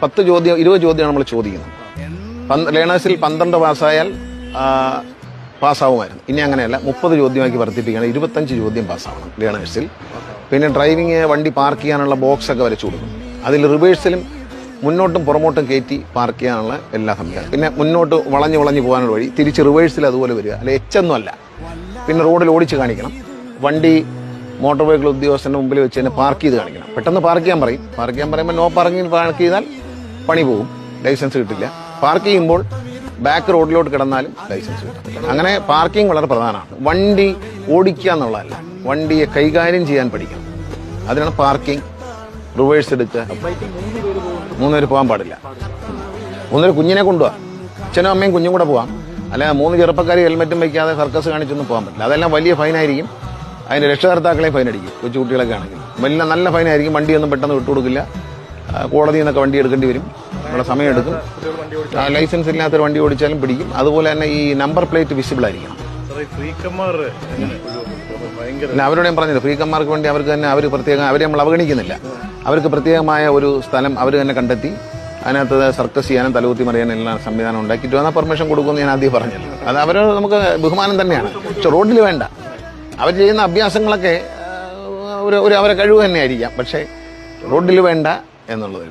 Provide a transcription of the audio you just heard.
10 ചോദ്യം 20 ചോദ്യമാണ് നമ്മൾ ചോദിക്കുന്നത്. ലേണേഴ്സിൽ 12 പാസ്സായാൽ പാസ്സാവുമായിരുന്നു. ഇനി അങ്ങനെയല്ല, 30 ചോദ്യമാക്കി വർദ്ധിപ്പിക്കുകയാണ്. 25 ചോദ്യം പാസ്സാവണം ലേണേഴ്സിൽ. പിന്നെ ഡ്രൈവിംഗ് വണ്ടി പാർക്ക് ചെയ്യാനുള്ള ബോക്സ് ഒക്കെ വരച്ചു കൊടുക്കും. അതിൽ റിവേഴ്സിലും മുന്നോട്ടും പുറമോട്ടും കയറ്റി പാർക്ക് ചെയ്യാനുള്ള എല്ലാ സംവിധാനം. പിന്നെ മുന്നോട്ട് വളഞ്ഞു പോകാനുള്ള വഴി, തിരിച്ച് റിവേഴ്സിൽ അതുപോലെ വരിക, അല്ലെ എച്ചൊന്നും അല്ല. പിന്നെ റോഡിൽ ഓടിച്ച് കാണിക്കണം. വണ്ടി മോട്ടോർ വെഹിക്കിൾ ഉദ്യോഗസ്ഥന്റെ മുമ്പിൽ വെച്ച് തന്നെ പാർക്ക് ചെയ്ത് കാണിക്കണം. പെട്ടെന്ന് പാർക്ക് ചെയ്യാൻ പറയും. പാർക്ക് ചെയ്യാൻ പറയുമ്പോൾ നോ പാർക്കിംഗ് പാർക്ക് ചെയ്താൽ പണി പോകും, ലൈസൻസ് കിട്ടില്ല. പാർക്ക് ചെയ്യുമ്പോൾ ബാക്ക് റോഡിലോട്ട് കിടന്നാലും ലൈസൻസ് കിട്ടും. അങ്ങനെ പാർക്കിംഗ് വളരെ പ്രധാനമാണ്. വണ്ടി ഓടിക്കുക എന്നുള്ളതല്ല, വണ്ടിയെ കൈകാര്യം ചെയ്യാൻ പഠിക്കണം. അതിനാണ് പാർക്കിംഗ്. റിവേഴ്സ് എടുക്കുക. 3 പേര് പോകാൻ പാടില്ല. 3 പേര് കുഞ്ഞിനെ കൊണ്ടുപോകാം. അച്ഛനും അമ്മയും കുഞ്ഞും കൂടെ പോകാം. അല്ല 3 ചെറുപ്പക്കാർ ഹെൽമെറ്റും വയ്ക്കാതെ സർക്കസ് കാണിച്ചൊന്നും പോകാൻ പറ്റില്ല. അതെല്ലാം വലിയ ഫൈനായിരിക്കും. അതിന്റെ രക്ഷകർത്താക്കളെയും ഫൈൻ അടിക്കും. കൊച്ചുകുട്ടികളൊക്കെ ആണെങ്കിൽ വലിയ നല്ല ഫൈനായിരിക്കും. വണ്ടിയൊന്നും പെട്ടെന്ന് വിട്ടുകൊടുക്കില്ല. കോടതിയിൽ നിന്നൊക്കെ വണ്ടി എടുക്കേണ്ടി വരും. നമ്മുടെ സമയമെടുക്കും. ലൈസൻസ് ഇല്ലാത്തൊരു വണ്ടി ഓടിച്ചാലും പിടിക്കും. അതുപോലെ തന്നെ ഈ നമ്പർ പ്ലേറ്റ് വിസിബിൾ ആയിരിക്കണം. അവരോട് ഞാൻ പറഞ്ഞത്, ഫ്രീക്കന്മാർക്ക് വേണ്ടി അവർക്ക് തന്നെ അവരെ നമ്മൾ അവഗണിക്കുന്നില്ല. അവർക്ക് പ്രത്യേകമായ ഒരു സ്ഥലം അവർ തന്നെ കണ്ടെത്തി അതിനകത്ത് സർക്കസ് ചെയ്യാനും തലകുത്തി മറിയാനും എല്ലാം സംവിധാനം ഉണ്ടാക്കിയിട്ട് വന്നാൽ പെർമിഷൻ കൊടുക്കുമെന്ന് ഞാൻ ആദ്യം പറഞ്ഞല്ലോ. അത് അവർ നമുക്ക് ബഹുമാനം തന്നെയാണ്. പക്ഷെ റോഡിൽ വേണ്ട. അവർ ചെയ്യുന്ന അഭ്യാസങ്ങളൊക്കെ അവരെ കഴിവ് തന്നെയായിരിക്കാം. പക്ഷേ റോഡിൽ വേണ്ട എന്നുള്ളത്.